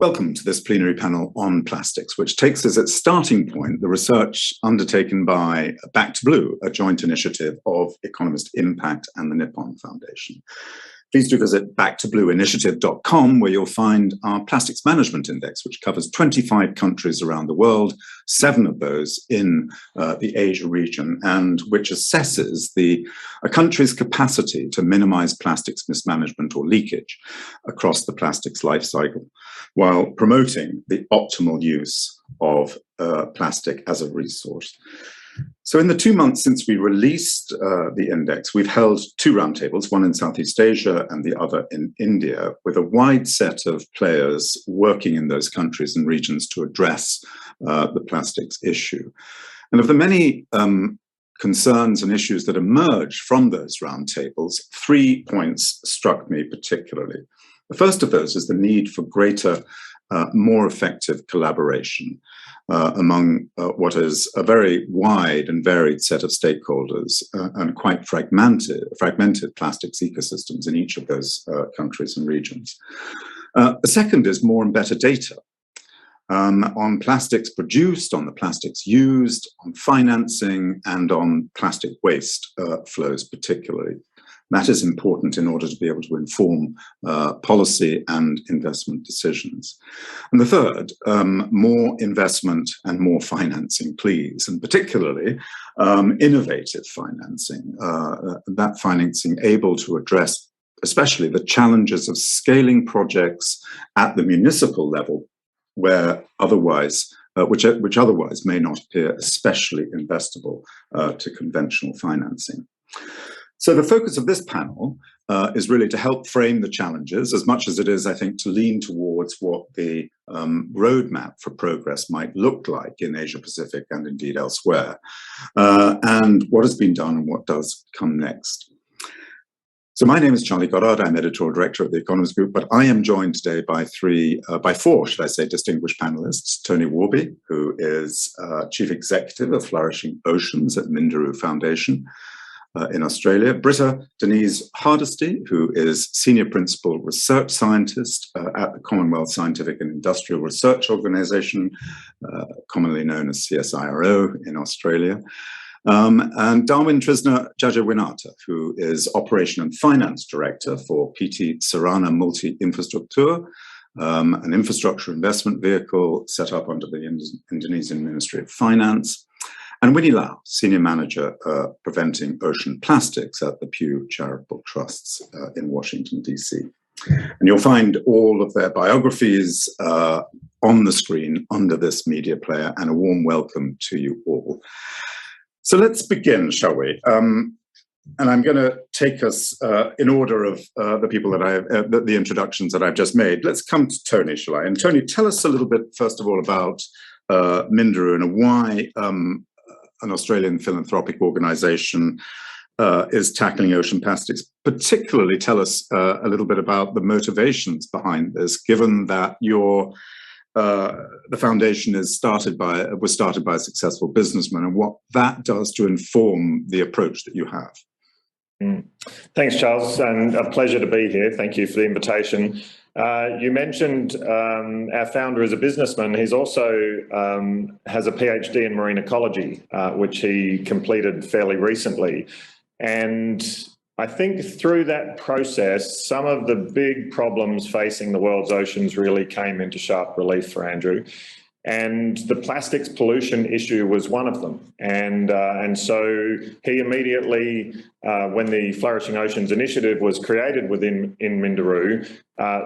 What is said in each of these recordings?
Welcome to this plenary panel on plastics, which takes as its starting point the research undertaken by Back to Blue, a joint initiative of Economist Impact and the Nippon Foundation. Please do visit backtoblueinitiative.com, where you'll find our Plastics Management Index, which covers 25 countries around the world, 7 of those in the Asia region, and which assesses a country's capacity to minimize plastics mismanagement or leakage across the plastics life cycle, while promoting the optimal use of plastic as a resource. So in the 2 months since we released the index, we've held 2 roundtables, one in Southeast Asia and the other in India, with a wide set of players working in those countries and regions to address the plastics issue. And of the many concerns and issues that emerged from those roundtables, 3 points struck me particularly. The first of those is the need for greater, more effective collaboration among what is a very wide and varied set of stakeholders and quite fragmented plastics ecosystems in each of those countries and regions. The second is more and better data on plastics produced, on the plastics used, on financing, and on plastic waste flows particularly. That is important in order to be able to inform policy and investment decisions. And the third, more investment and more financing, please, and particularly innovative financing, that financing able to address especially the challenges of scaling projects at the municipal level, where otherwise which otherwise may not appear especially investable to conventional financing. So the focus of this panel is really to help frame the challenges as much as it is, I think, to lean towards what the roadmap for progress might look like in Asia Pacific and indeed elsewhere, and what has been done and what does come next. So my name is Charlie Goddard. I'm editorial director of the Economist Group, but I am joined today by four, should I say, distinguished panelists. Tony Warby, who is chief executive of Flourishing Oceans at Minderoo Foundation in Australia. Britta Denise Hardesty, who is senior principal research scientist at the Commonwealth Scientific and Industrial Research Organisation, commonly known as CSIRO in Australia. And Darwin Trisna Jajawinata, who is Operation and Finance Director for PT Sarana Multi Infrastructure, an infrastructure investment vehicle set up under the Indonesian Ministry of Finance, and Winnie Lau, Senior Manager Preventing Ocean Plastics at the Pew Charitable Trusts in Washington, D.C. And you'll find all of their biographies on the screen under this media player, and a warm welcome to you all. So let's begin, shall we? And I'm going to take us in order of the people that the introductions that I've just made. Let's come to Tony, shall I? And Tony, tell us a little bit, first of all, about Minderoo and why an Australian philanthropic organisation is tackling ocean plastics. Particularly, tell us a little bit about the motivations behind this, given that the foundation was started by a successful businessman, and what that does to inform the approach that you have. Thanks, Charles, and a pleasure to be here. Thank you for the invitation. You mentioned our founder is a businessman. He's also has a PhD in marine ecology, which he completed fairly recently. And I think through that process, some of the big problems facing the world's oceans really came into sharp relief for Andrew. And the plastics pollution issue was one of them. And so he immediately, when the Flourishing Oceans Initiative was created in Minderoo,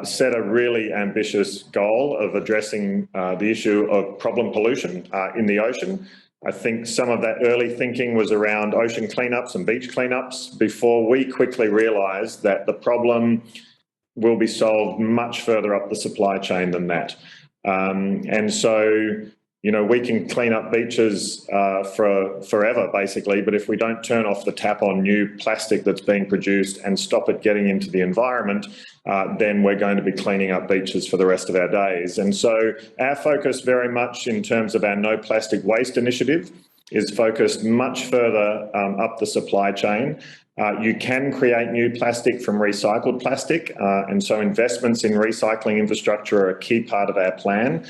set a really ambitious goal of addressing the issue of problem pollution in the ocean. I think some of that early thinking was around ocean cleanups and beach cleanups before we quickly realised that the problem will be solved much further up the supply chain than that. And so, you know, we can clean up beaches for forever, basically, but if we don't turn off the tap on new plastic that's being produced and stop it getting into the environment, then we're going to be cleaning up beaches for the rest of our days. And so our focus very much in terms of our No Plastic Waste initiative is focused much further up the supply chain. You can create new plastic from recycled plastic, and so investments in recycling infrastructure are a key part of our plan.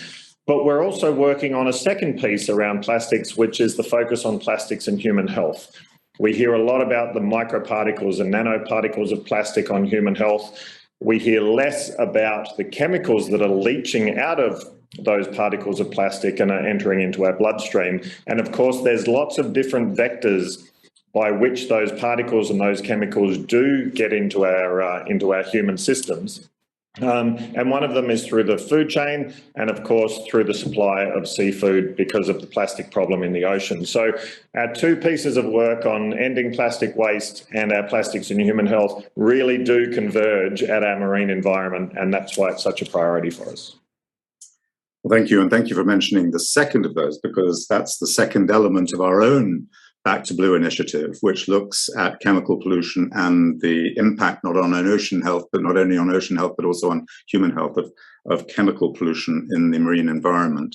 But we're also working on a second piece around plastics, which is the focus on plastics and human health. We hear a lot about the microparticles and nanoparticles of plastic on human health. We hear less about the chemicals that are leaching out of those particles of plastic and are entering into our bloodstream. And of course, there's lots of different vectors by which those particles and those chemicals do get into our human systems. And one of them is through the food chain and, of course, through the supply of seafood because of the plastic problem in the ocean. So our two pieces of work on ending plastic waste and our plastics in human health really do converge at our marine environment, and that's why it's such a priority for us. Well, thank you, and thank you for mentioning the second of those, because that's the second element of our own Back to Blue initiative, which looks at chemical pollution and the impact not on ocean health, but not only on ocean health, but also on human health of chemical pollution in the marine environment.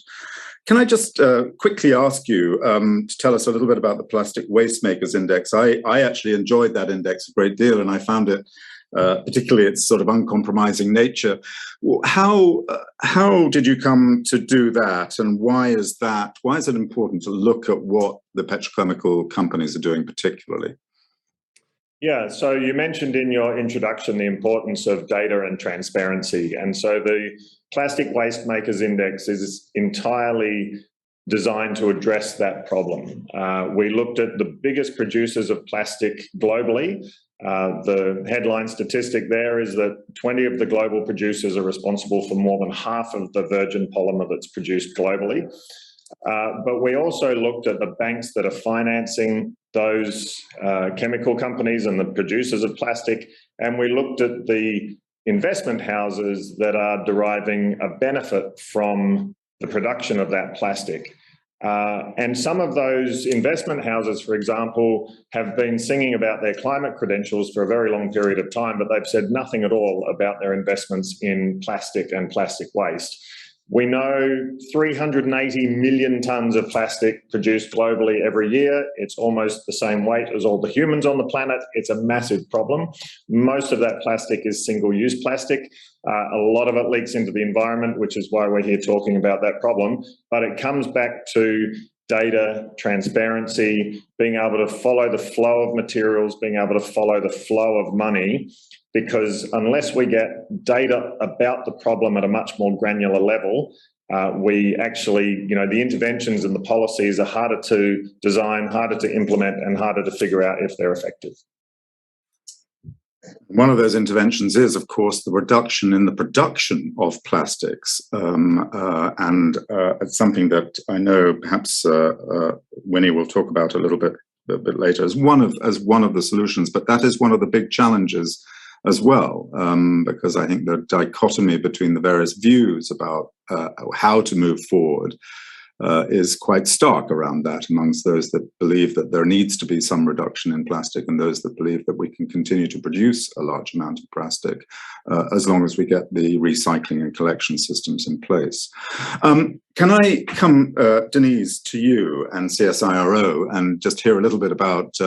Can I just quickly ask you to tell us a little bit about the Plastic Waste Makers Index? I actually enjoyed that index a great deal, and I found it, particularly its sort of uncompromising nature. How did you come to do that, and why is it important to look at what the petrochemical companies are doing particularly? Yeah, so you mentioned in your introduction the importance of data and transparency. And so the Plastic Waste Makers Index is entirely designed to address that problem. We looked at the biggest producers of plastic globally. The headline statistic there is that 20 of the global producers are responsible for more than half of the virgin polymer that's produced globally. But we also looked at the banks that are financing those chemical companies and the producers of plastic, and we looked at the investment houses that are deriving a benefit from the production of that plastic. And some of those investment houses, for example, have been singing about their climate credentials for a very long period of time, but they've said nothing at all about their investments in plastic and plastic waste. We know 380 million tonnes of plastic produced globally every year. It's almost the same weight as all the humans on the planet. It's a massive problem. Most of that plastic is single-use plastic. A lot of it leaks into the environment, which is why we're here talking about that problem. But it comes back to data, transparency, being able to follow the flow of materials, being able to follow the flow of money, because unless we get data about the problem at a much more granular level, we actually, the interventions and the policies are harder to design, harder to implement, and harder to figure out if they're effective. One of those interventions is, of course, the reduction in the production of plastics. And it's something that I know perhaps Winnie will talk about a bit later as one of the solutions, but that is one of the big challenges as well, because I think the dichotomy between the various views about how to move forward is quite stark around that amongst those that believe that there needs to be some reduction in plastic and those that believe that we can continue to produce a large amount of plastic as long as we get the recycling and collection systems in place. Can I come, Denise, to you and CSIRO and just hear a little bit about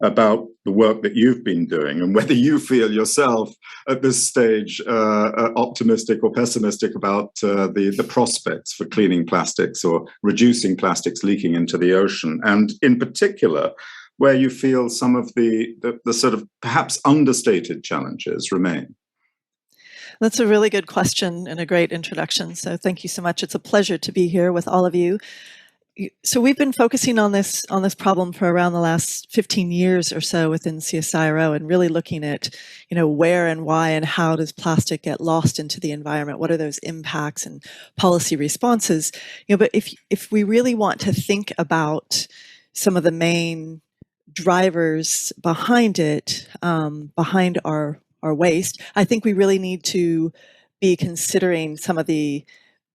the work that you've been doing and whether you feel yourself at this stage optimistic or pessimistic about the prospects for cleaning plastics or reducing plastics leaking into the ocean, and in particular, where you feel some of the sort of perhaps understated challenges remain. That's a really good question and a great introduction. So thank you so much. It's a pleasure to be here with all of you. So we've been focusing on this problem for around the last 15 years or so within CSIRO, and really looking at, where and why and how does plastic get lost into the environment? What are those impacts and policy responses? But if we really want to think about some of the main drivers behind it, behind our waste, I think we really need to be considering some of the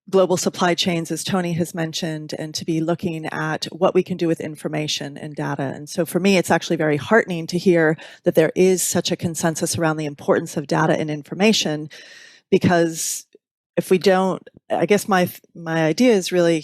global supply chains, as Tony has mentioned, and to be looking at what we can do with information and data. And so for me, it's actually very heartening to hear that there is such a consensus around the importance of data and information, because if we don't, I guess my idea is really,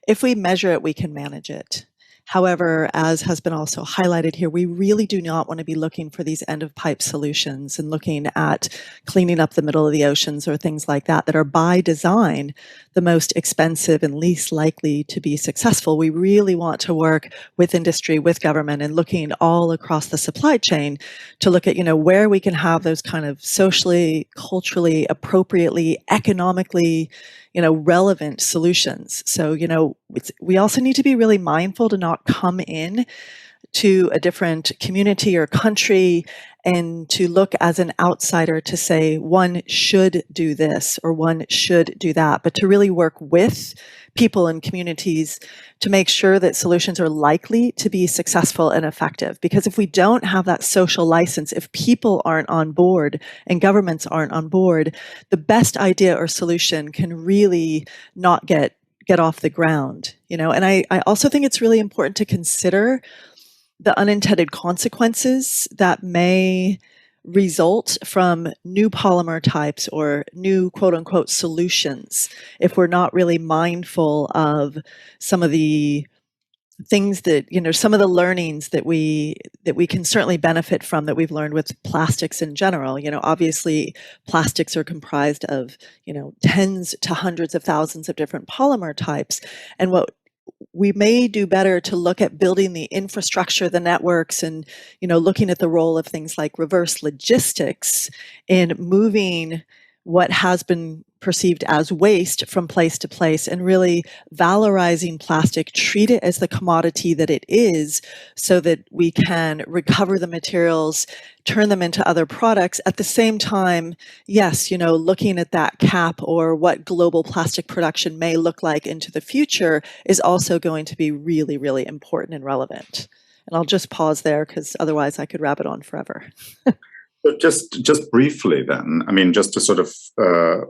if we measure it, we can manage it. However, as has been also highlighted here, we really do not want to be looking for these end-of-pipe solutions and looking at cleaning up the middle of the oceans or things like that are by design the most expensive and least likely to be successful. We really want to work with industry, with government, and looking all across the supply chain to look at, where we can have those kind of socially, culturally, appropriately, economically, relevant solutions. So, we also need to be really mindful to not come in to a different community or country and to look as an outsider to say one should do this or one should do that, but to really work with people and communities to make sure that solutions are likely to be successful and effective. Because if we don't have that social license, if people aren't on board and governments aren't on board, the best idea or solution can really not get off the ground. And I also think it's really important to consider the unintended consequences that may result from new polymer types or new quote unquote solutions if we're not really mindful of some of the things that, some of the learnings that we can certainly benefit from that we've learned with plastics in general. Obviously plastics are comprised of, tens to hundreds of thousands of different polymer types. And what we may do better to look at building the infrastructure, the networks, and, looking at the role of things like reverse logistics in moving what has been perceived as waste from place to place and really valorizing plastic, treat it as the commodity that it is so that we can recover the materials, turn them into other products. At the same time, yes, looking at that cap or what global plastic production may look like into the future is also going to be really, really important and relevant. And I'll just pause there because otherwise I could rabbit on forever. But just briefly then, just to sort of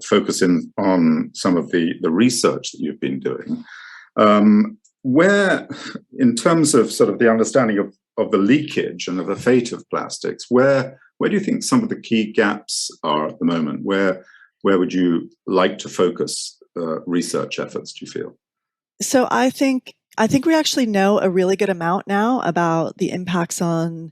focus in on some of the research that you've been doing, where, in terms of sort of the understanding of the leakage and of the fate of plastics, where do you think some of the key gaps are at the moment? Where would you like to focus research efforts, do you feel? So I think we actually know a really good amount now about the impacts on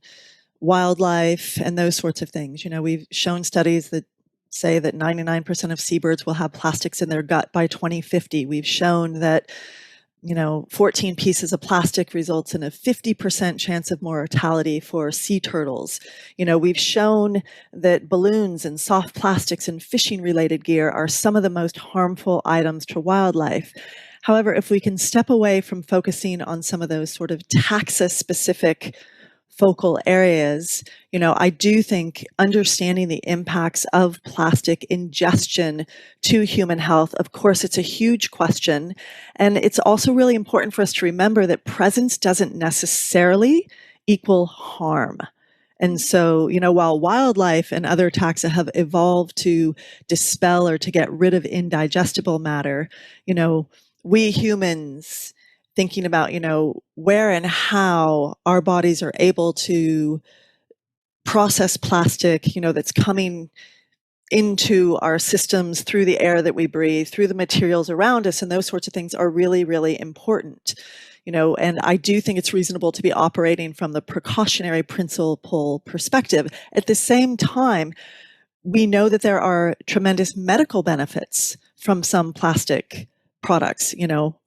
wildlife and those sorts of things. We've shown studies that say that 99% of seabirds will have plastics in their gut by 2050. We've shown that, 14 pieces of plastic results in a 50% chance of mortality for sea turtles. We've shown that balloons and soft plastics and fishing related gear are some of the most harmful items to wildlife. However, if we can step away from focusing on some of those sort of taxa specific focal areas, I do think understanding the impacts of plastic ingestion to human health, of course, it's a huge question. And it's also really important for us to remember that presence doesn't necessarily equal harm. And so, while wildlife and other taxa have evolved to dispel or to get rid of indigestible matter, we humans, thinking about, where and how our bodies are able to process plastic, that's coming into our systems through the air that we breathe, through the materials around us, and those sorts of things are really, really important. And I do think it's reasonable to be operating from the precautionary principle perspective. At the same time, we know that there are tremendous medical benefits from some plastic products,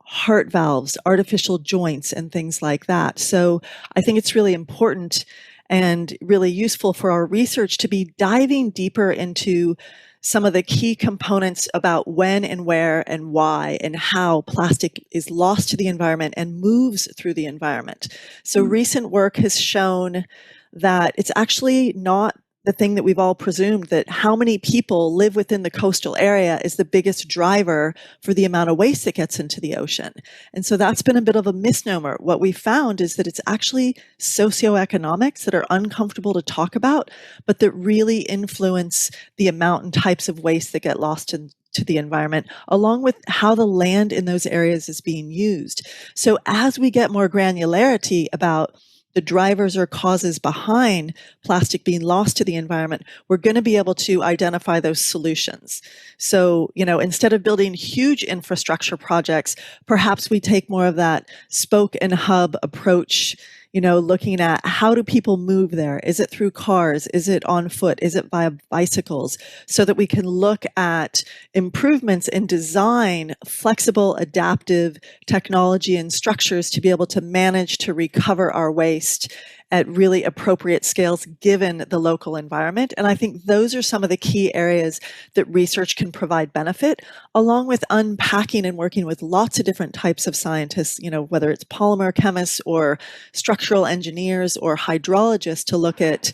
heart valves, artificial joints, and things like that. So I think it's really important and really useful for our research to be diving deeper into some of the key components about when and where and why and how plastic is lost to the environment and moves through the environment. So recent work has shown that it's actually not the thing that we've all presumed, that how many people live within the coastal area is the biggest driver for the amount of waste that gets into the ocean. And so that's been a bit of a misnomer. What we found is that it's actually socioeconomics that are uncomfortable to talk about, but that really influence the amount and types of waste that get lost into the environment, along with how the land in those areas is being used. So as we get more granularity about the drivers or causes behind plastic being lost to the environment, we're going to be able to identify those solutions. So, instead of building huge infrastructure projects, perhaps we take more of that spoke and hub approach, looking at how do people move there? Is it through cars? Is it on foot? Is it via bicycles? So that we can look at improvements in design, flexible, adaptive technology and structures to be able to manage to recover our waste at really appropriate scales given the local environment. And I think those are some of the key areas that research can provide benefit, along with unpacking and working with lots of different types of scientists, whether it's polymer chemists or structural engineers or hydrologists, to look at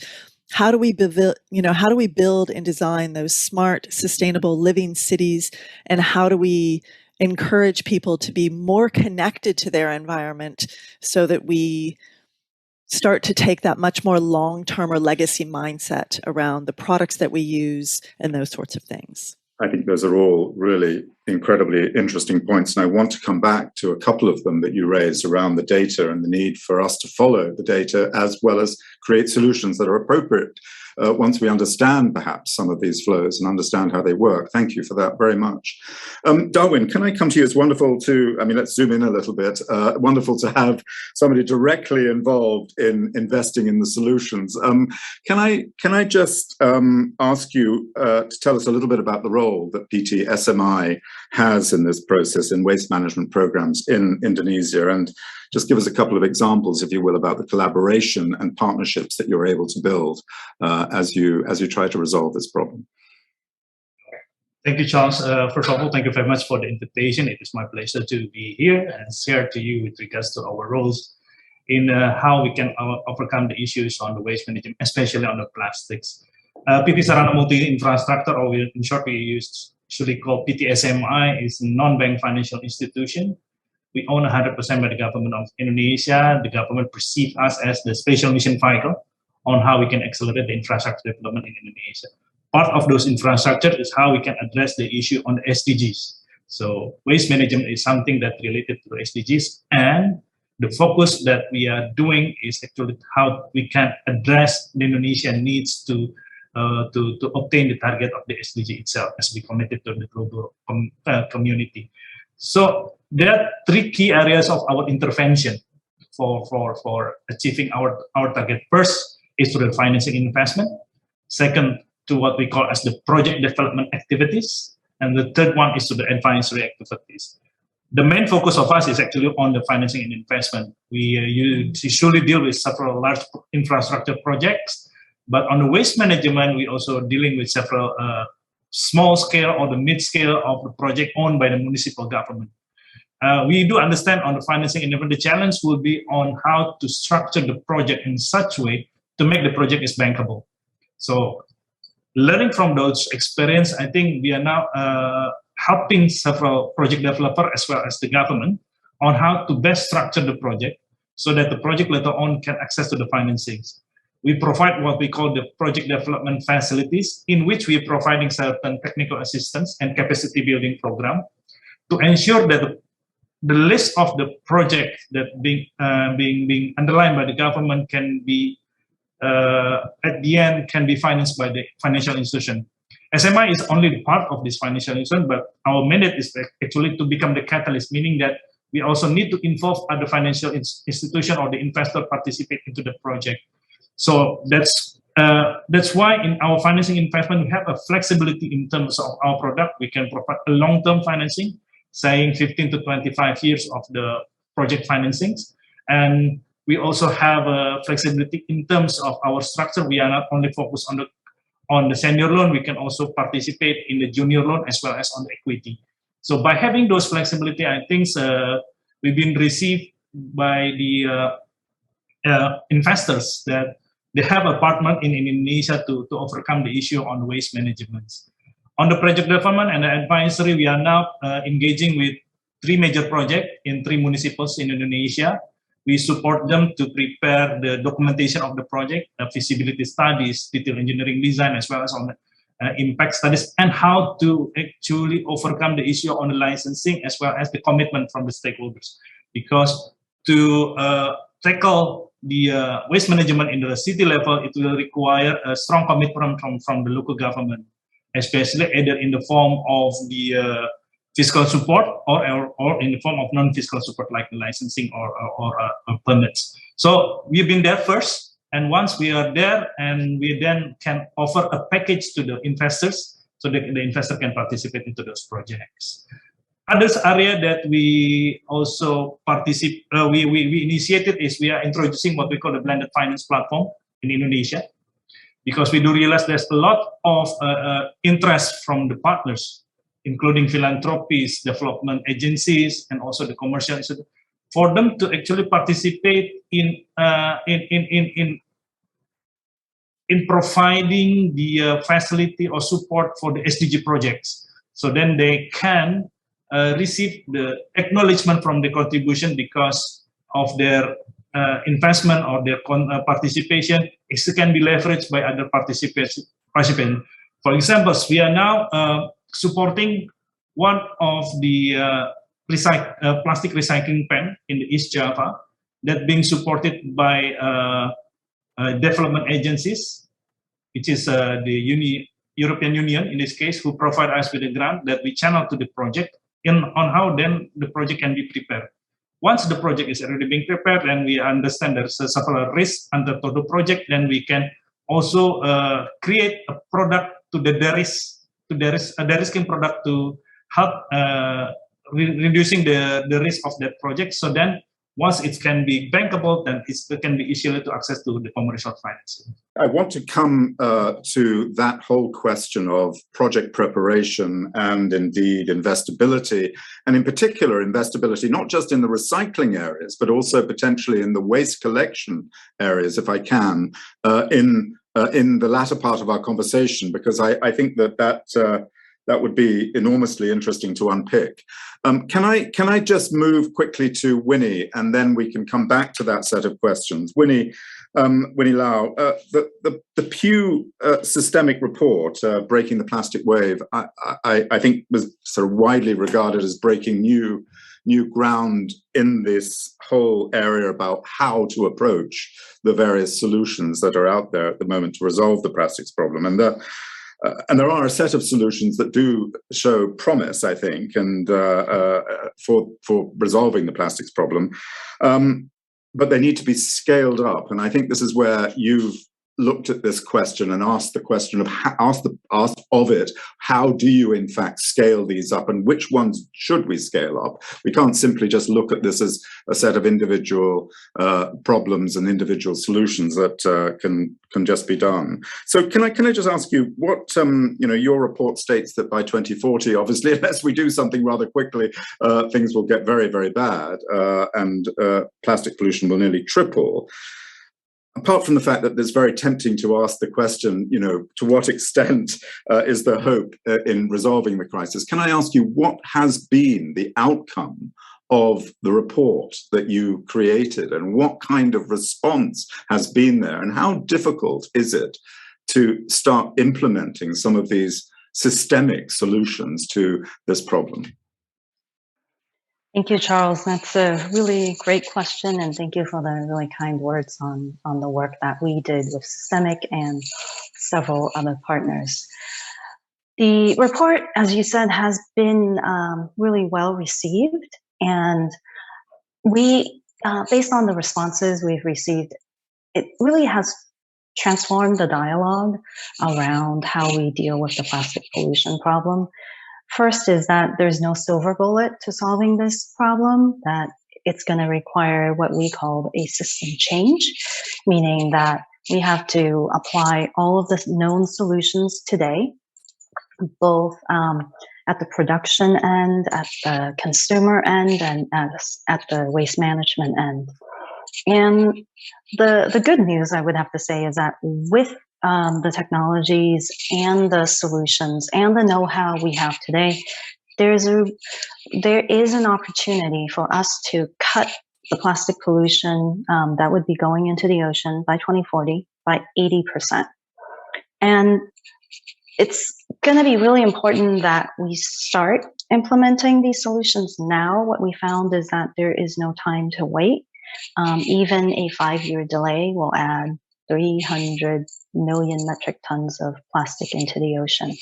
how do we build and design those smart, sustainable living cities, and how do we encourage people to be more connected to their environment so that we start to take that much more long-term or legacy mindset around the products that we use and those sorts of things. I think those are all really incredibly interesting points. And I want to come back to a couple of them that you raised around the data and the need for us to follow the data as well as create solutions that are appropriate once we understand perhaps some of these flows and understand how they work. Thank you for that very much. Darwin, can I come to you? It's wonderful let's zoom in a little bit. Wonderful to have somebody directly involved in investing in the solutions. Can I just ask you to tell us a little bit about the role that PT SMI has in this process in waste management programs in Indonesia, and just give us a couple of examples, if you will, about the collaboration and partnerships that you're able to build as you try to resolve this problem. Thank you, Charles. First of all, thank you very much for the invitation. It is my pleasure to be here and share to you with regards to our roles in how we can overcome the issues on the waste management, especially on the plastics. PT Sarana Multi Infrastructure, or in short, we usually call PTSMI, is a non-bank financial institution. We own 100% by the government of Indonesia. The government perceives us as the special mission vehicle on how we can accelerate the infrastructure development in Indonesia. Part of those infrastructure is how we can address the issue on the SDGs. So waste management is something that related to the SDGs, and the focus that we are doing is actually how we can address the Indonesian needs to obtain the target of the SDG itself as we committed to the global community. So there are three key areas of our intervention for achieving our target. First is through the financing investment. Second, to what we call as the project development activities. And the third one is to the advisory activities. The main focus of us is actually on the financing and investment. We usually deal with several large infrastructure projects, but on the waste management, we also dealing with several small scale or the mid scale of the project owned by the municipal government. We do understand on the financing and the challenge will be on how to structure the project in such a way to make the project is bankable. So learning from those experience, I think we are now helping several project developers as well as the government on how to best structure the project so that the project later on can access to the financings. We provide what we call the project development facilities, in which we are providing certain technical assistance and capacity building program to ensure that the list of the project that being underlined by the government can be at the end can be financed by the financial institution. SMI is only part of this financial institution, but our mandate is actually to become the catalyst, meaning that we also need to involve other financial institution or the investor participate into the project. So that's why in our financing investment, we have a flexibility in terms of our product. We can provide a long-term financing, saying 15 to 25 years of the project financings. And we also have a flexibility in terms of our structure. We are not only focused on the senior loan, we can also participate in the junior loan as well as on the equity. So by having those flexibility, I think we've been received by the investors that they have a partner in Indonesia to overcome the issue on waste management. On the project development and the advisory, we are now engaging with 3 major projects in 3 municipals in Indonesia. We support them to prepare the documentation of the project, feasibility studies, detailed engineering design, as well as on the impact studies, and how to actually overcome the issue on the licensing, as well as the commitment from the stakeholders. Because to tackle the waste management in the city level, it will require a strong commitment from the local government, especially either in the form of the fiscal support or in the form of non-fiscal support like licensing or permits. So we've been there first, and once we are there, and we then can offer a package to the investors so that the investor can participate into those projects. Other area that we also we initiated is we are introducing what we call the blended finance platform in Indonesia, because we do realize there's a lot of interest from the partners, including philanthropies, development agencies, and also the commercial institutes, for them to actually participate in providing the facility or support for the SDG projects. So then they can receive the acknowledgement from the contribution because of their investment or their participation. It can be leveraged by other participants. For example, we are now supporting one of the plastic recycling plant in the East Java that being supported by development agencies, which is the European Union in this case, who provide us with a grant that we channel to the project on how then the project can be prepared. Once the project is already being prepared and we understand there's several risks under the project, then we can also create a product to the de-risking product to help reducing the risk of that project. So then once it can be bankable, then it can be easier to access to the commercial financing. I want to come to that whole question of project preparation and indeed investability, and in particular investability, not just in the recycling areas, but also potentially in the waste collection areas, if I can, in the latter part of our conversation, because I think that would be enormously interesting to unpick. Can I just move quickly to Winnie, and then we can come back to that set of questions. Winnie Lau, the Pew systemic report, Breaking the Plastic Wave, I think was sort of widely regarded as breaking new ground in this whole area about how to approach the various solutions that are out there at the moment to resolve the plastics problem. And there are a set of solutions that do show promise, I think, and for resolving the plastics problem, but they need to be scaled up. And I think this is where you've looked at this question and asked the question of how do you in fact scale these up, and which ones should we scale up? We can't simply just look at this as a set of individual problems and individual solutions that can just be done. So can I just ask you what your report states that by 2040, obviously unless we do something rather quickly, things will get very, very bad, and plastic pollution will nearly triple. Apart from the fact that it's very tempting to ask the question, to what extent is there hope in resolving the crisis? Can I ask you what has been the outcome of the report that you created, and what kind of response has been there, and how difficult is it to start implementing some of these systemic solutions to this problem? Thank you, Charles. That's a really great question, and thank you for the really kind words on the work that we did with Systemic and several other partners. The report, as you said, has been really well received, and we, based on the responses we've received, it really has transformed the dialogue around how we deal with the plastic pollution problem. First is that there's no silver bullet to solving this problem, that it's going to require what we call a system change, meaning that we have to apply all of the known solutions today, both at the production end, at the consumer end, and at the waste management end. And the good news, I would have to say, is that with the technologies and the solutions and the know-how we have today, there is an opportunity for us to cut the plastic pollution that would be going into the ocean by 2040 by 80%. And it's going to be really important that we start implementing these solutions now. What we found is that there is no time to wait. Even a 5-year delay will add 300 million metric tons of plastic into the ocean.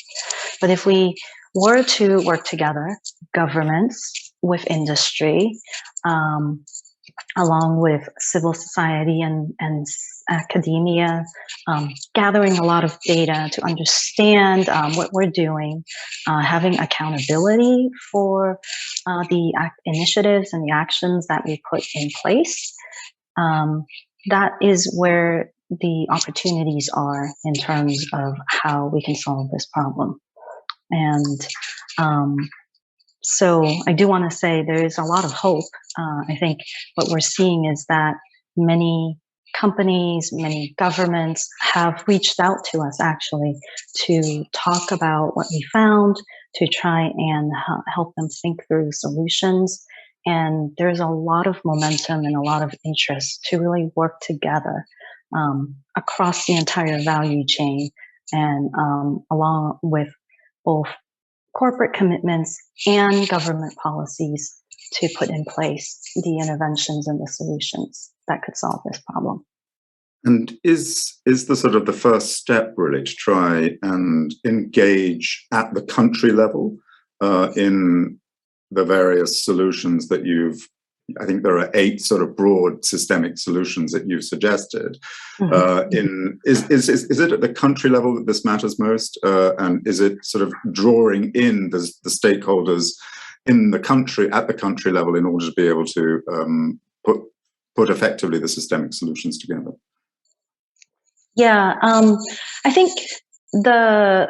But if we were to work together, governments with industry, along with civil society and academia, gathering a lot of data to understand what we're doing, having accountability for the initiatives and the actions that we put in place. That is where the opportunities are in terms of how we can solve this problem. And so I do want to say there is a lot of hope. I think what we're seeing is that many companies, many governments have reached out to us actually to talk about what we found, to try and help them think through solutions. And there's a lot of momentum and a lot of interest to really work together across the entire value chain, and along with both corporate commitments and government policies to put in place the interventions and the solutions that could solve this problem. And is the sort of the first step really to try and engage at the country level in the various solutions that I think there are 8 sort of broad systemic solutions that you've suggested. Mm-hmm. Is it at the country level that this matters most? And is it sort of drawing in the stakeholders in the country, at the country level, in order to be able to put effectively the systemic solutions together? Yeah, I think the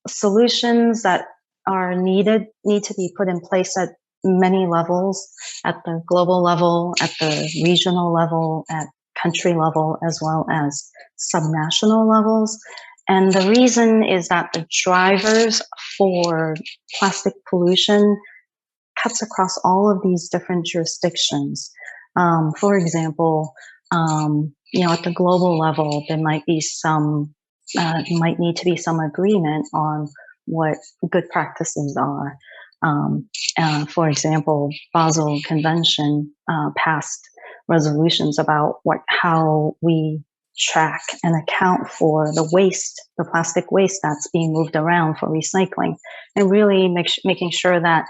solutions that are need to be put in place at many levels, at the global level, at the regional level, at country level, as well as subnational levels. And the reason is that the drivers for plastic pollution cuts across all of these different jurisdictions. For example, at the global level, there might be might need to be some agreement on what good practices are. For example, Basel Convention passed resolutions about how we track and account for the plastic waste that's being moved around for recycling, and really making sure that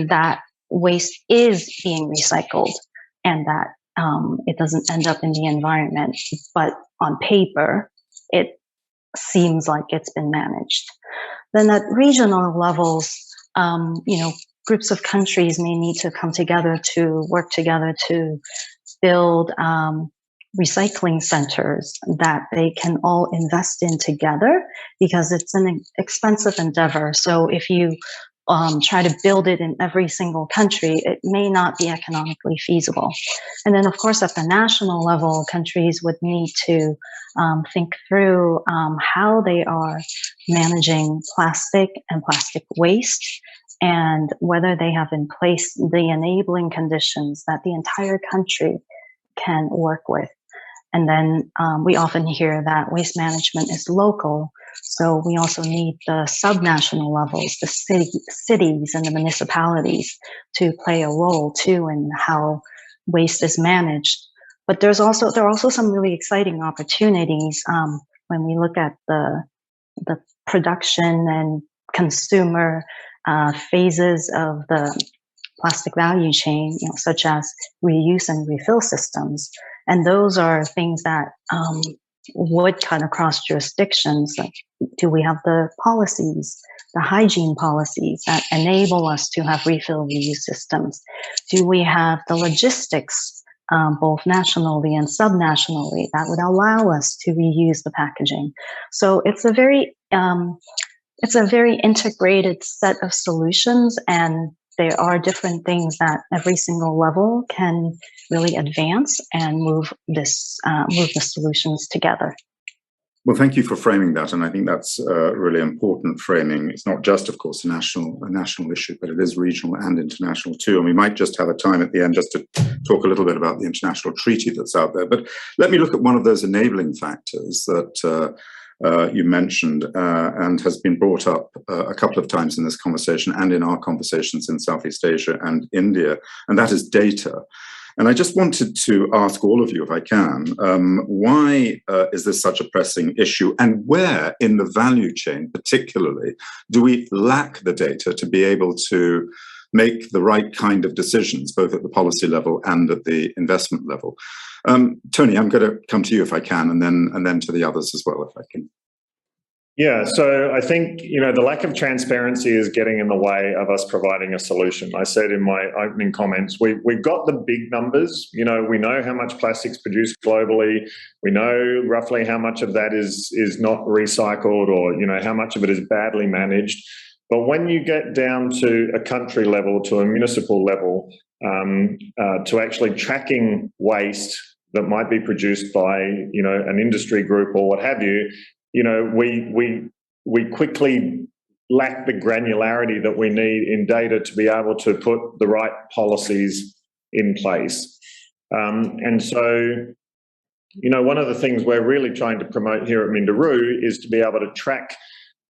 that waste is being recycled and that it doesn't end up in the environment. But on paper, it seems like it's been managed. Then at regional levels, groups of countries may need to come together to work together to build recycling centers that they can all invest in together, because it's an expensive endeavor. So if you try to build it in every single country, it may not be economically feasible. And then, of course, at the national level, countries would need to think through how they are managing plastic and plastic waste, and whether they have in place the enabling conditions that the entire country can work with. And then we often hear that waste management is local, so we also need the subnational levels, the cities and the municipalities, to play a role too in how waste is managed. But there are also some really exciting opportunities when we look at the production and consumer phases of the plastic value chain, such as reuse and refill systems. And those are things that would cut across jurisdictions. Like, do we have the policies, the hygiene policies that enable us to have refill reuse systems? Do we have the logistics, both nationally and subnationally, that would allow us to reuse the packaging? So it's a very integrated set of solutions, and there are different things that every single level can really advance and move the solutions together. Well, thank you for framing that, and I think that's really important framing. It's not just, of course, a national issue, but it is regional and international too. And we might just have a time at the end just to talk a little bit about the international treaty that's out there. But let me look at one of those enabling factors that you mentioned and has been brought up a couple of times in this conversation and in our conversations in Southeast Asia and India, and that is data. And I just wanted to ask all of you, if I can, why is this such a pressing issue, and where in the value chain particularly do we lack the data to be able to make the right kind of decisions, both at the policy level and at the investment level? Tony, I'm going to come to you if I can, and then to the others as well, if I can. Yeah, so I think, the lack of transparency is getting in the way of us providing a solution. I said in my opening comments, we've got the big numbers. We know how much plastic's produced globally. We know roughly how much of that is not recycled, or, how much of it is badly managed. But when you get down to a country level, to a municipal level, to actually tracking waste that might be produced by, an industry group or what have you, we quickly lack the granularity that we need in data to be able to put the right policies in place. And so, one of the things we're really trying to promote here at Minderoo is to be able to track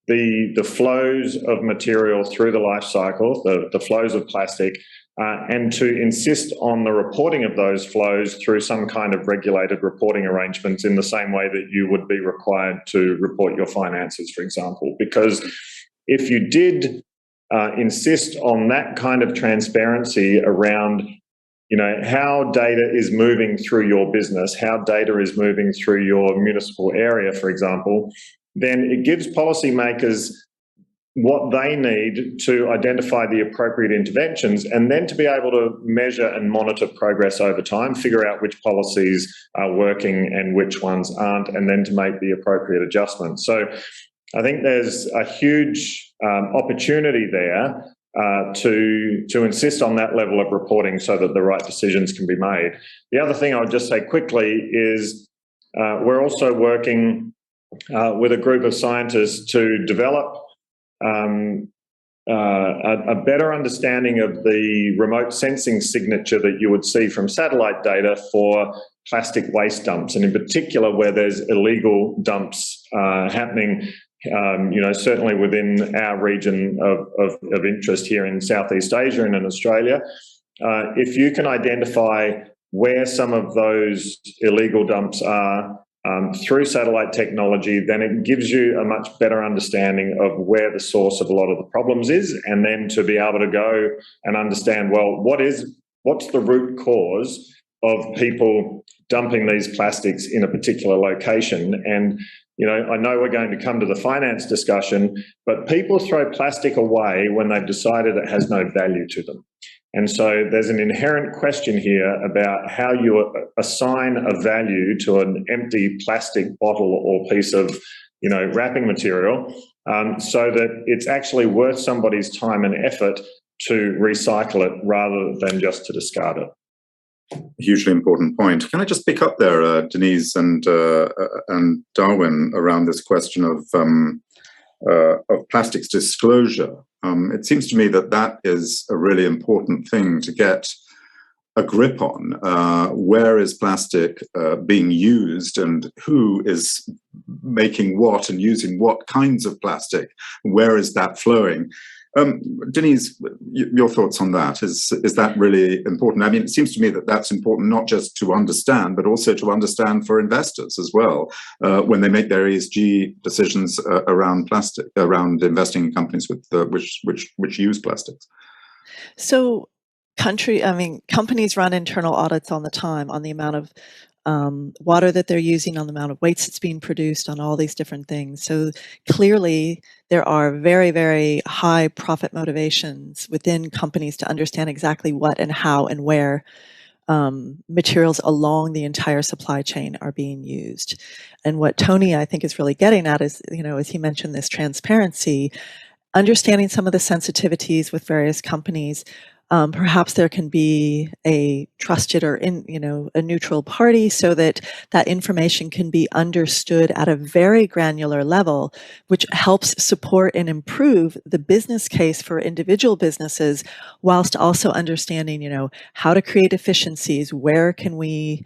the flows of material through the life cycle, the flows of plastic, and to insist on the reporting of those flows through some kind of regulated reporting arrangements, in the same way that you would be required to report your finances, for example. Because if you did insist on that kind of transparency around, how data is moving through your business, how data is moving through your municipal area, for example, then it gives policymakers what they need to identify the appropriate interventions, and then to be able to measure and monitor progress over time, figure out which policies are working and which ones aren't, and then to make the appropriate adjustments. So I think there's a huge opportunity there to insist on that level of reporting so that the right decisions can be made. The other thing I would just say quickly is we're also working with a group of scientists to develop a better understanding of the remote sensing signature that you would see from satellite data for plastic waste dumps, and in particular where there's illegal dumps happening, certainly within our region of interest here in Southeast Asia and in Australia. If you can identify where some of those illegal dumps are through satellite technology, then it gives you a much better understanding of where the source of a lot of the problems is, and then to be able to go and understand, well, what's the root cause of people dumping these plastics in a particular location. And, I know we're going to come to the finance discussion, but people throw plastic away when they've decided it has no value to them. And so there's an inherent question here about how you assign a value to an empty plastic bottle or piece of, wrapping material, so that it's actually worth somebody's time and effort to recycle it rather than just to discard it. Hugely important point. Can I just pick up there, Denise and Darwin, around this question of plastics disclosure? It seems to me that is a really important thing to get a grip on. Where is plastic being used, and who is making what and using what kinds of plastic? Where is that flowing? Denise, your thoughts on that? Is that really important? I mean, it seems to me that's important not just to understand, but also to understand for investors as well, when they make their ESG decisions around plastic, around investing in companies with which use plastics. So companies run internal audits all the time on the amount of water that they're using, on the amount of waste that's being produced, on all these different things. So clearly there are very, very high profit motivations within companies to understand exactly what and how and where materials along the entire supply chain are being used. And what Tony, I think, is really getting at is, as he mentioned, this transparency, understanding some of the sensitivities with various companies. Perhaps there can be a trusted or a neutral party, so that information can be understood at a very granular level, which helps support and improve the business case for individual businesses, whilst also understanding, how to create efficiencies. Where can we,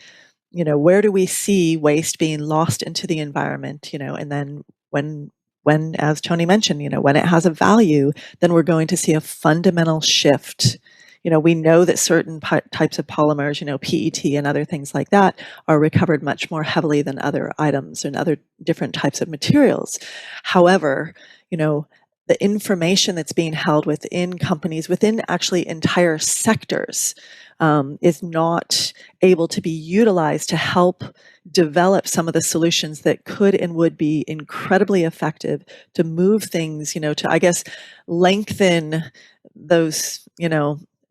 where do we see waste being lost into the environment, and then when, as Tony mentioned, when it has a value, then we're going to see a fundamental shift we know that certain types of polymers, PET and other things like that, are recovered much more heavily than other items and other different types of materials. However, the information that's being held within companies, within actually entire sectors, is not able to be utilized to help develop some of the solutions that could and would be incredibly effective to move things, to, I guess, lengthen those,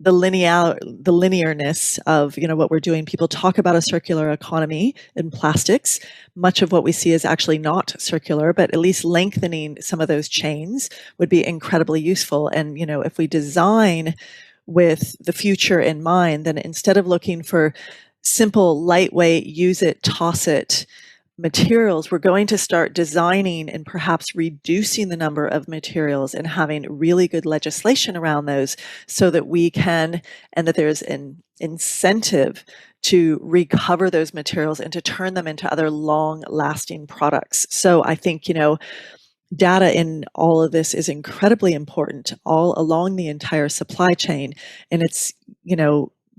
the linearness of, what we're doing. People talk about a circular economy in plastics. Much of what we see is actually not circular, but at least lengthening some of those chains would be incredibly useful. And, if we design with the future in mind, then instead of looking for simple, lightweight, use it, toss it materials, we're going to start designing and perhaps reducing the number of materials and having really good legislation around those so that we can, and that there's an incentive to recover those materials and to turn them into other long-lasting products. So I think, data in all of this is incredibly important all along the entire supply chain. And it's,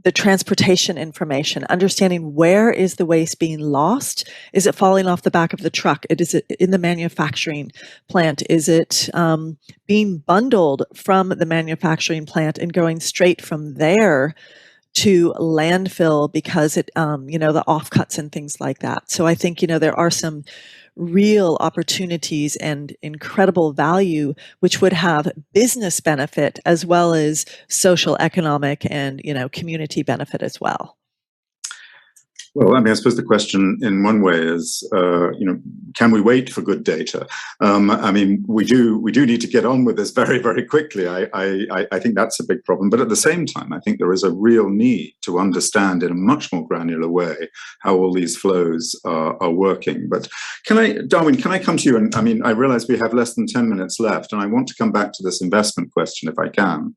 the transportation information, understanding where is the waste being lost? Is it falling off the back of the truck? Is it in the manufacturing plant? Is it being bundled from the manufacturing plant and going straight from there to landfill because it, the offcuts and things like that. So I think, there are some real opportunities and incredible value, which would have business benefit as well as social, economic, and, community benefit as well. Well, I suppose the question in one way is, can we wait for good data? We do need to get on with this very, very quickly. I think that's a big problem. But at the same time, I think there is a real need to understand in a much more granular way how all these flows are working. But Darwin, can I come to you? And I realize we have less than 10 minutes left, and I want to come back to this investment question if I can.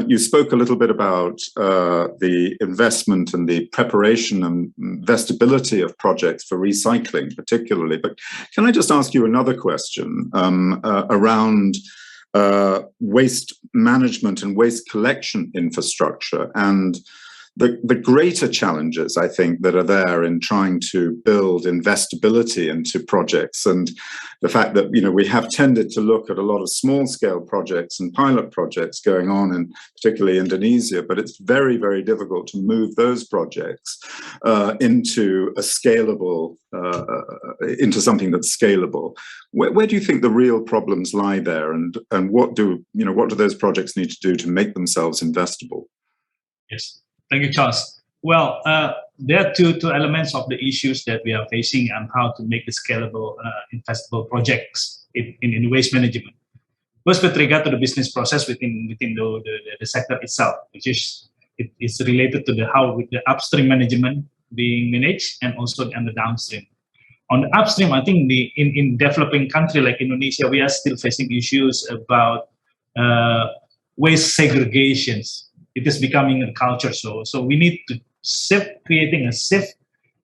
You spoke a little bit about the investment and the preparation and investability of projects for recycling, particularly. But can I just ask you another question around waste management and waste collection infrastructure and the greater challenges, I think, that are there in trying to build investability into projects, and the fact that we have tended to look at a lot of small-scale projects and pilot projects going on in particularly Indonesia, but it's very, very difficult to move those projects into a scalable, into something that's scalable. Where do you think the real problems lie there, and what do those projects need to do to make themselves investable? Yes. Thank you, Charles. Well, there are two elements of the issues that we are facing and how to make the scalable, investable projects in waste management. First, with regard to the business process within the sector itself, which is related to how with the upstream management being managed and also on the downstream. On the upstream, I think in developing country like Indonesia, we are still facing issues about waste segregations. It is becoming a culture, so we need to creating a shift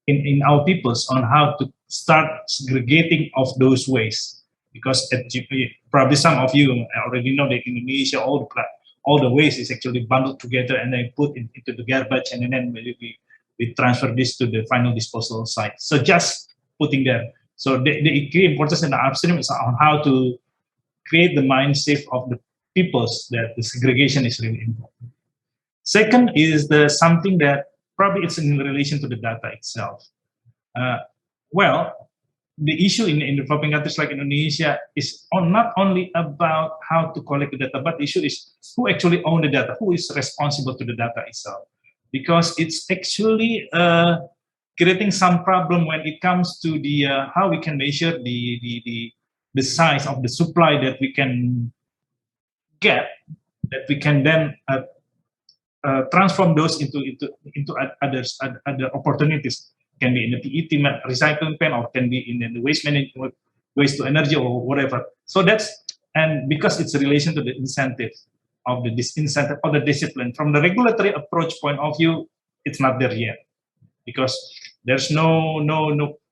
in our peoples on how to start segregating of those wastes. Because probably some of you already know that in Indonesia, all the waste is actually bundled together and then put into the garbage, and then we transfer this to the final disposal site. So just putting there. So the key importance in the upstream is on how to create the mindset of the peoples that the segregation is really important. Second is something that probably it's in relation to the data itself. The issue in developing countries like Indonesia is not only about how to collect the data, but the issue is who actually owns the data, who is responsible to the data itself. Because it's actually creating some problem when it comes to the how we can measure the size of the supply that we can get, that we can then transform those into other opportunities. Can be in the PET recycling pen, or can be in the waste management, waste to energy, or whatever. So because it's a relation to the incentive of the disincentive or the discipline. From the regulatory approach point of view, it's not there yet, because there's no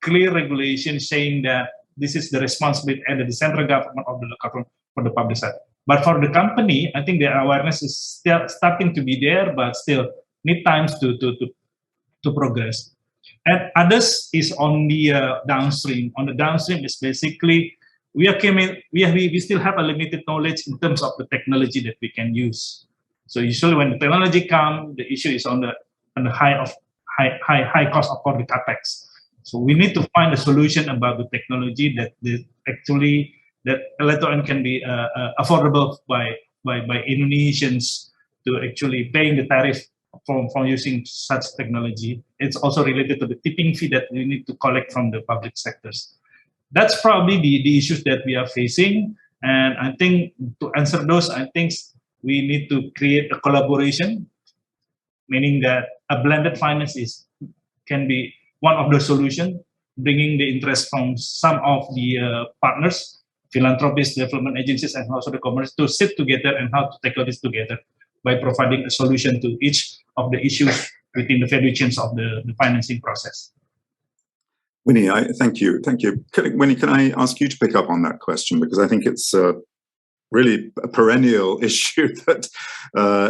clear regulation saying that this is the responsibility and the central government of the government for the public sector. But for the company, I think the awareness is still starting to be there, but still need times to progress. And others is on the downstream. On the downstream is basically we still have a limited knowledge in terms of the technology that we can use. So usually when the technology comes, the issue is on the high cost of the capex. So we need to find a solution about the technology that later on can be affordable by Indonesians to actually paying the tariff for using such technology. It's also related to the tipping fee that we need to collect from the public sectors. That's probably the issues that we are facing. And I think to answer those, I think we need to create a collaboration, meaning that a blended finance can be one of the solutions, bringing the interest from some of the partners, philanthropists, development agencies, and also the commerce to sit together and how to tackle this together by providing a solution to each of the issues within the value chains of the financing process. Winnie, thank you. Winnie, can I ask you to pick up on that question? Because I think it's really a perennial issue that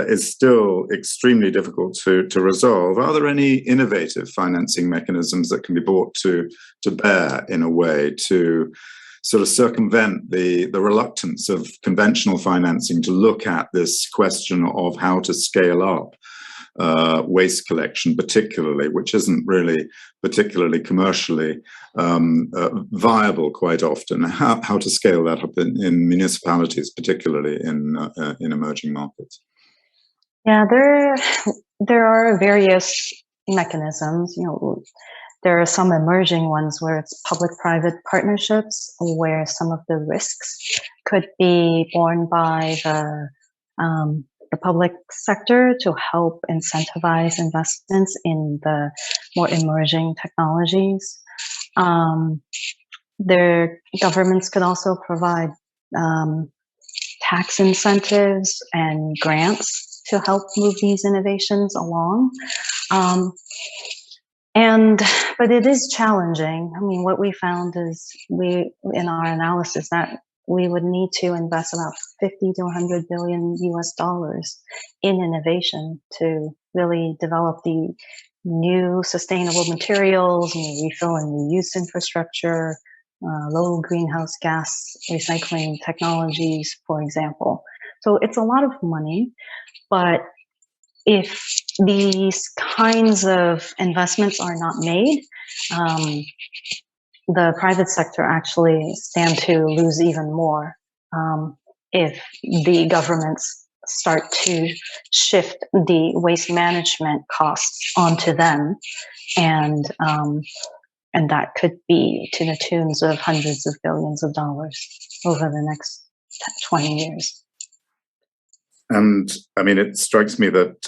is still extremely difficult to resolve. Are there any innovative financing mechanisms that can be brought to bear in a way to sort of circumvent the reluctance of conventional financing to look at this question of how to scale up waste collection, particularly, which isn't really particularly commercially viable quite often. How to scale that up in municipalities, particularly in emerging markets? Yeah, there are various mechanisms. There are some emerging ones where it's public-private partnerships, where some of the risks could be borne by the public sector to help incentivize investments in the more emerging technologies. Their governments could also provide tax incentives and grants to help move these innovations along. But it is challenging. I mean, what we found is in our analysis that we would need to invest about 50 to 100 billion US dollars in innovation to really develop the new sustainable materials, refill and reuse infrastructure, low greenhouse gas recycling technologies, for example. So it's a lot of money, but if these kinds of investments are not made, the private sector actually stand to lose even more if the governments start to shift the waste management costs onto them, and that could be to the tunes of hundreds of billions of dollars over the next 20 years. And I mean, it strikes me that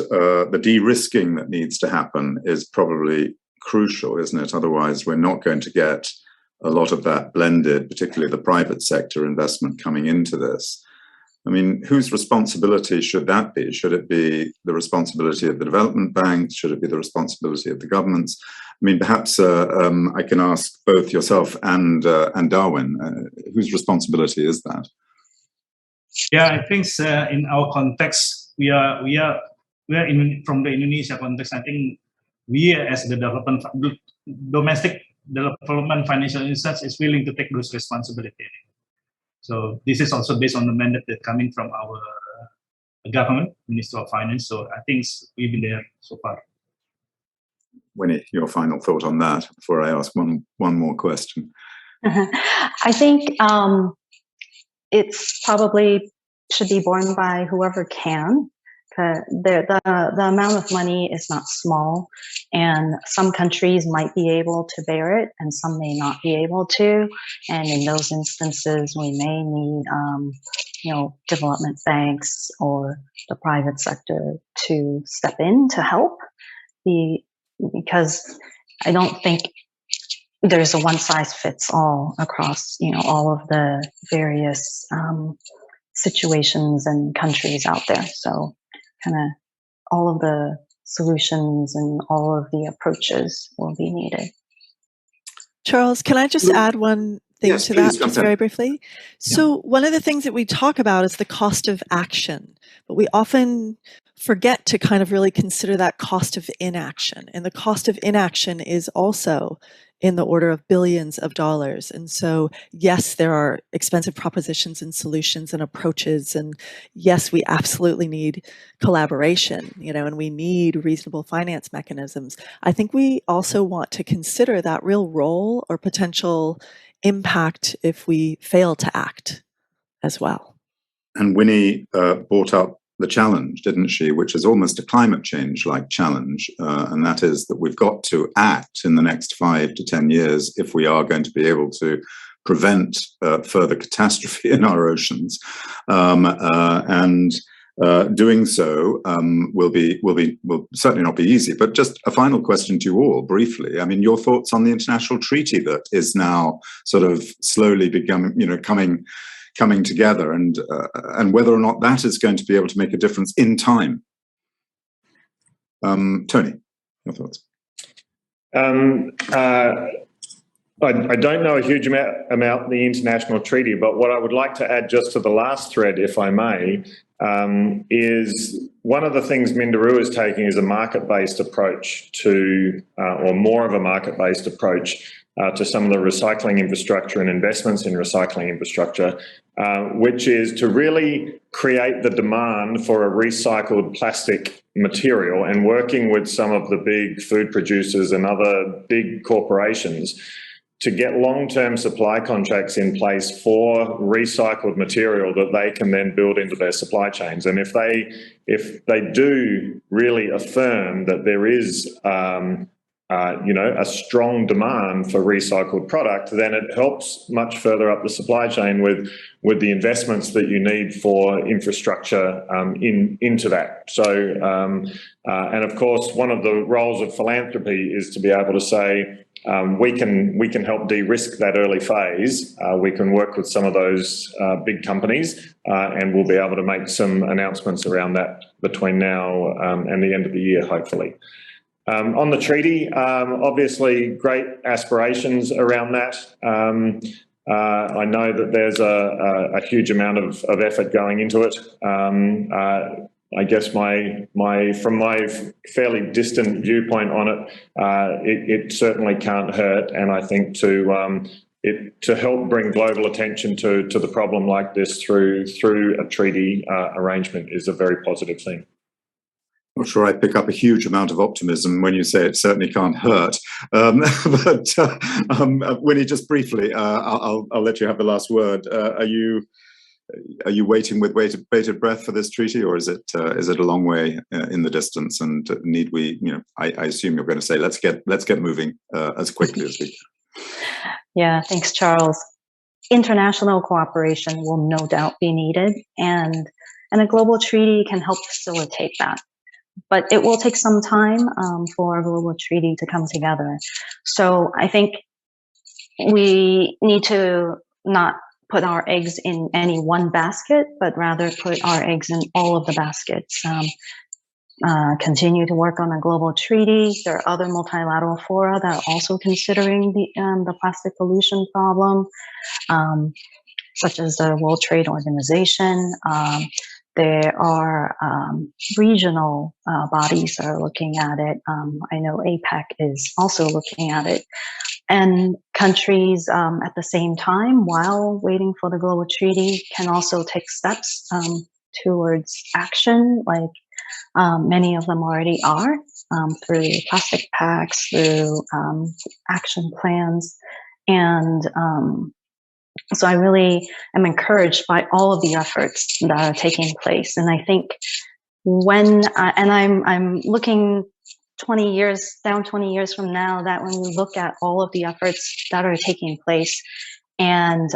the de-risking that needs to happen is probably crucial, isn't it? Otherwise, we're not going to get a lot of that blended, particularly the private sector investment coming into this. I mean, whose responsibility should that be? Should it be the responsibility of the development banks? Should it be the responsibility of the governments? I mean, perhaps I can ask both yourself and Darwin, whose responsibility is that? Yeah, I think in our context, we are from the Indonesia context. I think we as the domestic development financial institutions is willing to take those responsibilities. So this is also based on the mandate that coming from our government, Ministry of Finance. So I think we've been there so far. Winnie, your final thought on that before I ask one more question. I think it's probably should be borne by whoever can. The amount of money is not small, and some countries might be able to bear it and some may not be able to. And in those instances, we may need development banks or the private sector to step in to help. Because I don't think there's a one size fits all across all of the various situations and countries out there. So kind of all of the solutions and all of the approaches will be needed. Charles, can I just add one thing Yes, to please, that, jump just in. very briefly? So one of the things that we talk about is the cost of action, but we often forget to kind of really consider that cost of inaction. And the cost of inaction is also in the order of billions of dollars. And so, yes, there are expensive propositions and solutions and approaches. And yes, we absolutely need collaboration, and we need reasonable finance mechanisms. I think we also want to consider that real role or potential impact if we fail to act as well. And Winnie brought up the challenge, didn't she, which is almost a climate change-like challenge, and that is that we've got to act in the next 5 to 10 years if we are going to be able to prevent further catastrophe in our oceans. And doing so will certainly not be easy. But just a final question to you all, briefly. I mean, your thoughts on the international treaty that is now sort of slowly coming together, and whether or not that is going to be able to make a difference in time. Tony, your thoughts? I don't know a huge amount the international treaty, but what I would like to add just to the last thread, if I may, is one of the things Minderoo is taking is a market-based approach to, or more of a market-based approach to some of the recycling infrastructure and investments in recycling infrastructure, which is to really create the demand for a recycled plastic material, and working with some of the big food producers and other big corporations to get long-term supply contracts in place for recycled material that they can then build into their supply chains. And if they do really affirm that there is a strong demand for recycled product, then it helps much further up the supply chain with the investments that you need for infrastructure into that. So, and of course, one of the roles of philanthropy is to be able to say, we can help de-risk that early phase. We can work with some of those big companies, and we'll be able to make some announcements around that between now and the end of the year, hopefully. On the treaty, obviously great aspirations around that. I know that there's a huge amount of effort going into it. I guess from my fairly distant viewpoint on it, it certainly can't hurt, and I think to help bring global attention to the problem like this through a treaty arrangement is a very positive thing. Not sure I pick up a huge amount of optimism when you say it certainly can't hurt. But Winnie, just briefly, I'll let you have the last word. Are you waiting with bated breath for this treaty, or is it a long way in the distance? And need we? I assume you're going to say let's get moving as quickly as we can. Yeah, thanks, Charles. International cooperation will no doubt be needed, and a global treaty can help facilitate that. But it will take some time for a global treaty to come together. So I think we need to not put our eggs in any one basket, but rather put our eggs in all of the baskets. Continue to work on a global treaty. There are other multilateral fora that are also considering the plastic pollution problem, such as the World Trade Organization. There are regional bodies that are looking at it. I know APEC is also looking at it. And countries at the same time, while waiting for the global treaty, can also take steps towards action, like many of them already are, through plastic pacts, through action plans. And so I really am encouraged by all of the efforts that are taking place. And I think I'm looking 20 years from now, that when we look at all of the efforts that are taking place, and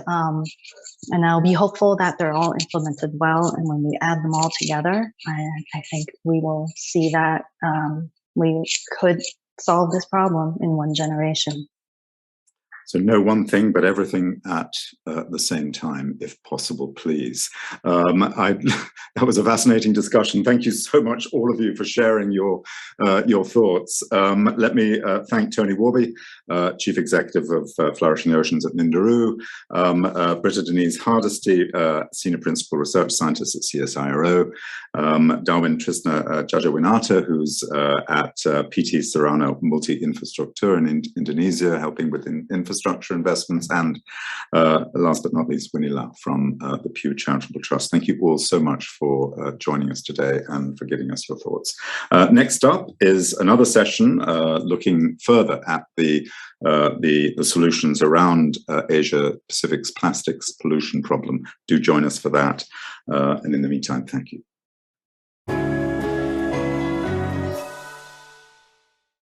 I'll be hopeful that they're all implemented well. And when we add them all together, I think we will see that we could solve this problem in one generation. So no one thing, but everything at the same time, if possible, please. That was a fascinating discussion. Thank you so much, all of you, for sharing your thoughts. Let me thank Tony Warby, Chief Executive of Flourishing Oceans at Minderoo, Britta Denise Hardesty, Senior Principal Research Scientist at CSIRO, Darwin Trisna Jajawinata, who's at PT Serrano Multi-Infrastructure in Indonesia, helping with infrastructure investments, and last but not least, Winnie Lau from the Pew Charitable Trust. Thank you all so much for joining us today and for giving us your thoughts. Next up is another session looking further at the solutions around Asia Pacific's plastics pollution problem. Do join us for that. And in the meantime, thank you.